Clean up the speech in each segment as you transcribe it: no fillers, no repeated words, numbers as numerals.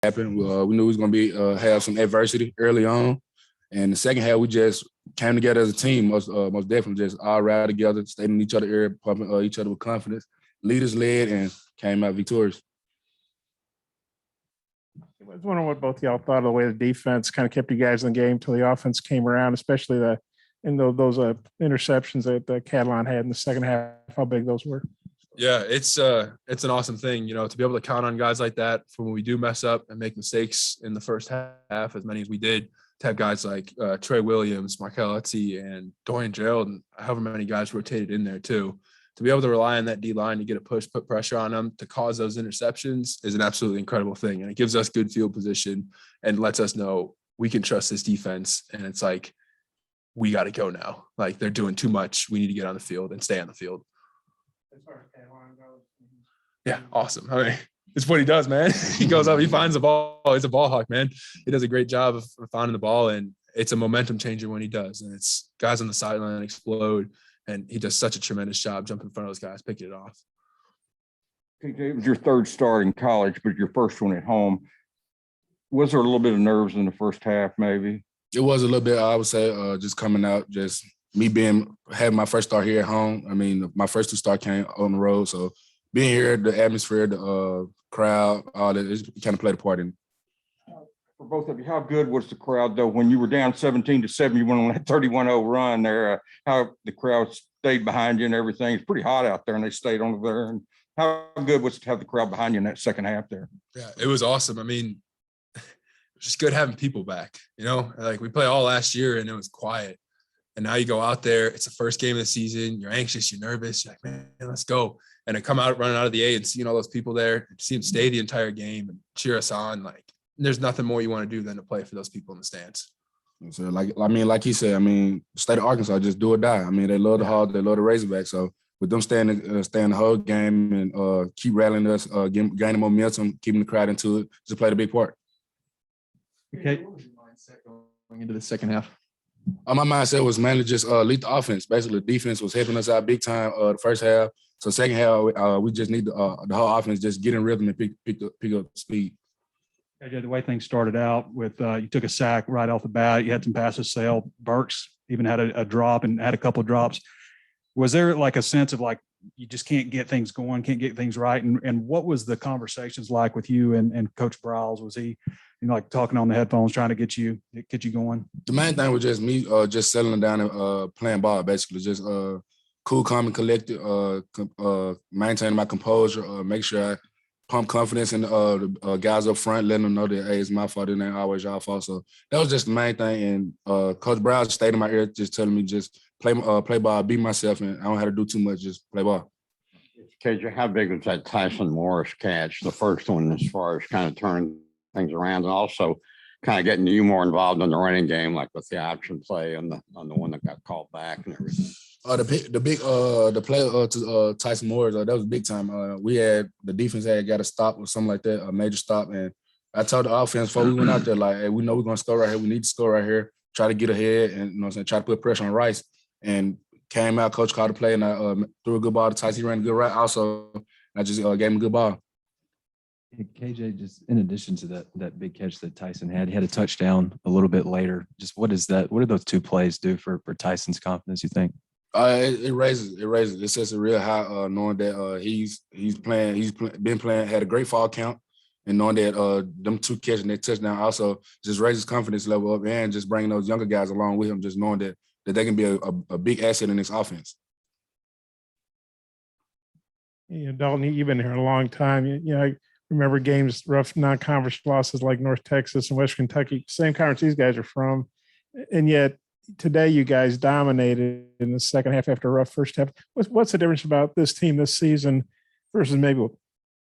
happened. We knew we was going to be have some adversity early on. And the second half, we just came together as a team, most definitely, just all ride together, stayed in each other's ear, pumping each other with confidence. Leaders led and came out victorious. I was wondering what both of y'all thought of the way the defense kind of kept you guys in the game until the offense came around, especially those interceptions that Catalan had in the second half, how big those were. Yeah, it's an awesome thing, to be able to count on guys like that for when we do mess up and make mistakes in the first half, as many as we did, to have guys like Trey Williams, Markel Etsy, and Dorian Gerald, and however many guys rotated in there too. To be able to rely on that D-line to get a push, put pressure on them, to cause those interceptions is an absolutely incredible thing. And it gives us good field position and lets us know we can trust this defense. And it's like, we got to go now. Like, they're doing too much. We need to get on the field and stay on the field. As far as Catalan goes. Yeah, awesome. I mean, it's what he does, man. He goes up, he finds the ball. He's a ball hawk, man. He does a great job of finding the ball, and it's a momentum changer when he does. And it's guys on the sideline explode, and he does such a tremendous job jumping in front of those guys, picking it off. TJ, it was your third start in college, but your first one at home. Was there a little bit of nerves in the first half, maybe? It was a little bit, I would say, just coming out, just me having my first start here at home. I mean, my first two start came on the road, so being here, the atmosphere, the crowd, all that, it kind of played a part in it. For both of you, how good was the crowd, though, when you were down 17-7, you went on that 31-0 run there, how the crowd stayed behind you and everything? It's pretty hot out there, and they stayed on there. And how good was it to have the crowd behind you in that second half there? Yeah, it was awesome. I mean, it's just good having people back, Like, we played all last year, and it was quiet. And now you go out there, it's the first game of the season, you're anxious, you're nervous, you're like, man, let's go. And to come out, running out of the A and seeing all those people there, see them stay the entire game and cheer us on, like, there's nothing more you want to do than to play for those people in the stands. So, like he said, state of Arkansas, just do or die. I mean, they love the Hawks, they love the Razorbacks. So with them staying the whole game and keep rallying us, gaining momentum, keeping the crowd into it, just played a big part. Okay. What was your mindset going into the second half? My mindset was mainly just lead the offense. Basically, the defense was helping us out big time the first half. So second half, we just need the whole offense just get in rhythm and pick up speed. AJ, the way things started out with you took a sack right off the bat. You had some passes sail. Burks even had a drop and had a couple of drops. Was there like a sense of like you just can't get things going, can't get things right? And what was the conversations like with you and Coach Browse? Was he like talking on the headphones, trying to get you going? The main thing was just me just settling down and playing ball, basically. Just cool, calm, and collected, maintaining my composure, make sure I pump confidence in the guys up front, letting them know that, hey, it's my fault, it ain't always y'all fault. So that was just the main thing. And Coach Brown stayed in my ear, just telling me just play ball, be myself, and I don't have to do too much, just play ball. KJ, how big was that Tyson Morris catch, the first one, as far as kind of turning things around, and also kind of getting you more involved in the running game, like with the option play on the one that got called back and everything? The play to Tyson Morris, that was big time. The defense had got a stop or something like that, a major stop. And I told the offense before we went out there, like, hey, we know we're going to score right here. We need to score right here, try to get ahead and, try to put pressure on Rice. And came out, coach called the play, and I threw a good ball to Tyson. He ran a good route also. I just gave him a good ball. KJ, just in addition to that big catch that Tyson had, he had a touchdown a little bit later. Just what is that? What do those two plays do for Tyson's confidence, you think? It raises. It sets a real high, knowing that he's been playing, had a great fall count, and knowing that them two catching that touchdown also just raises confidence level up, and just bringing those younger guys along with him, just knowing that they can be a big asset in this offense. Dalton, you've been here a long time. I remember games, rough non-conference losses like North Texas and West Kentucky, same conference these guys are from, and yet today you guys dominated in the second half after a rough first half. What's the difference about this team this season versus maybe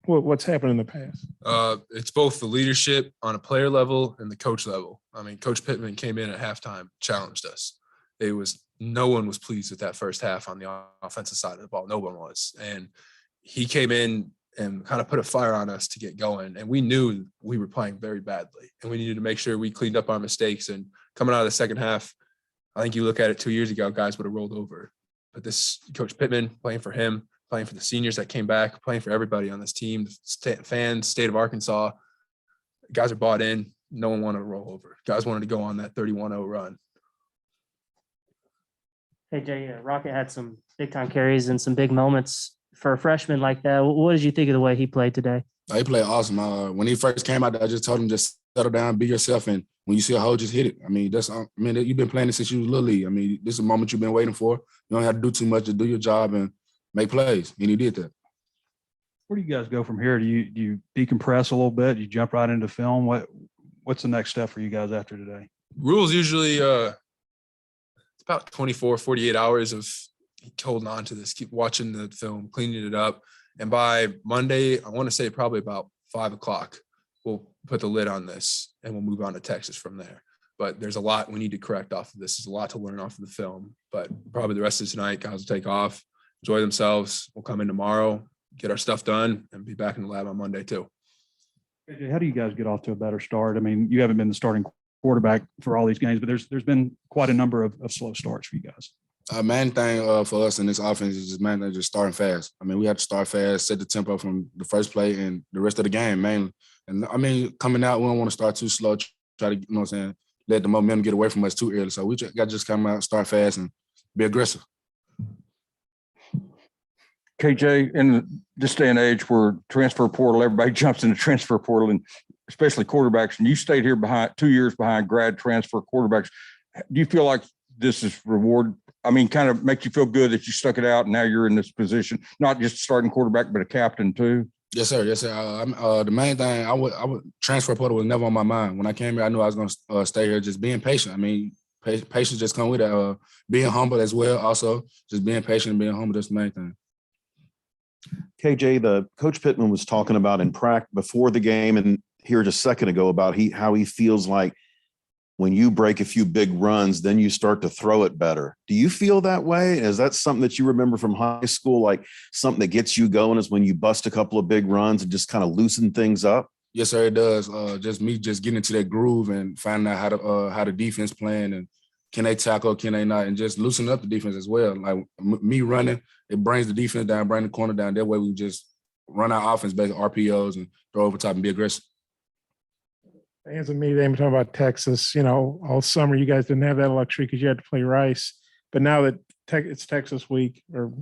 what's happened in the past? It's both the leadership on a player level and the coach level. I mean, Coach Pittman came in at halftime, challenged us. No one was pleased with that first half on the offensive side of the ball. No one was. And he came in and kind of put a fire on us to get going. And we knew we were playing very badly, and we needed to make sure we cleaned up our mistakes. And coming out of the second half, I think you look at it 2 years ago, guys would have rolled over. But this Coach Pittman, playing for him, playing for the seniors that came back, playing for everybody on this team, fans, state of Arkansas, guys are bought in. No one wanted to roll over. Guys wanted to go on that 31-0 run. Hey, Jay, Rocket had some big time carries and some big moments for a freshman like that. What did you think of the way he played today? He played awesome. When he first came out, I just told him just settle down, be yourself, and when you see a hole, just hit it. I mean, you've been playing it since you was little league. I mean, this is a moment you've been waiting for. You don't have to do too much to do your job and make plays, and he did that. Where do you guys go from here? Do you decompress a little bit? Do you jump right into film? What's the next step for you guys after today? Rules usually it's about 24, 48 hours of holding on to this, keep watching the film, cleaning it up. And by Monday, I want to say probably about 5 o'clock, we'll put the lid on this and we'll move on to Texas from there. But there's a lot we need to correct off of this. There's a lot to learn off of the film. But probably the rest of tonight, guys will take off, enjoy themselves. We'll come in tomorrow, get our stuff done, and be back in the lab on Monday too. How do you guys get off to a better start? I mean, you haven't been the starting quarterback for all these games, but there's been quite a number of slow starts for you guys. Main thing for us in this offense is just starting fast. I mean, we have to start fast, set the tempo from the first play and the rest of the game mainly. And I mean, coming out, we don't want to start too slow, try to, you know what I'm saying, let the momentum get away from us too early. So we got to just come out, start fast, and be aggressive. KJ, in this day and age where transfer portal, everybody jumps in the transfer portal, and especially quarterbacks, and you stayed here behind 2 years behind grad transfer quarterbacks. Do you feel like this is reward? I mean, kind of make you feel good that you stuck it out and now you're in this position, not just starting quarterback, but a captain too? Yes, sir. Yes, sir. The main thing, I would transfer portal was never on my mind. When I came here, I knew I was going to stay here, just being patient. I mean, patience just come with it. Being humble as well. Also, just being patient and being humble. That's the main thing. KJ, the Coach Pittman was talking about in practice before the game and here just a second ago about how he feels like when you break a few big runs, then you start to throw it better. Do you feel that way? Is that something that you remember from high school, like something that gets you going is when you bust a couple of big runs and just kind of loosen things up? Yes, sir, it does. Just getting into that groove and finding out how the defense playing and can they tackle, can they not, and just loosening up the defense as well. Like me running, it brings the defense down, bring the corner down. That way we just run our offense based on RPOs and throw over top and be aggressive. Fans and me, they were talking about Texas, all summer. You guys didn't have that luxury because you had to play Rice. But now that it's Texas week or,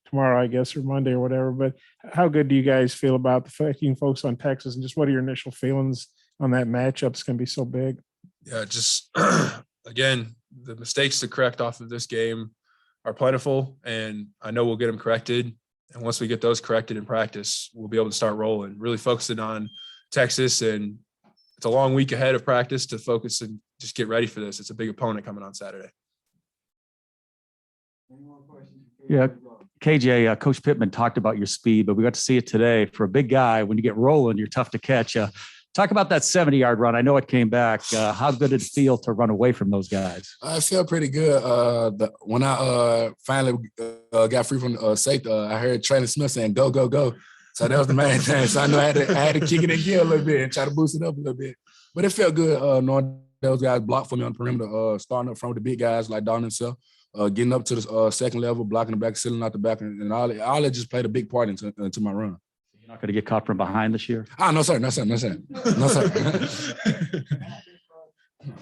tomorrow, I guess, or Monday or whatever. But how good do you guys feel about the fact you can focus on Texas, and just what are your initial feelings on that matchup? It's going to be so big. Yeah, just again, the mistakes to correct off of this game are plentiful, and I know we'll get them corrected. And once we get those corrected in practice, we'll be able to start rolling, really focusing on Texas. And it's a long week ahead of practice to focus and just get ready for this. It's a big opponent coming on Saturday. Yeah, KJ, Coach Pittman talked about your speed, but we got to see it today. For a big guy, when you get rolling, you're tough to catch. Talk about that 70-yard run. I know it came back. How good did it feel to run away from those guys? I felt pretty good. When I finally got free from safety, I heard Traylon Smith saying, "Go, go, go." So that was the main thing. So I know I had to kick it in gear a little bit and try to boost it up a little bit. But it felt good knowing those guys blocked for me on the perimeter, starting up front with the big guys like Don himself, getting up to the second level, blocking the back, sealing out the back, and all that just played a big part into my run. You're not going to get caught from behind this year? No, sir. No, sir. No, sir. No, sir.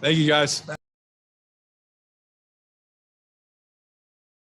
Thank you, guys.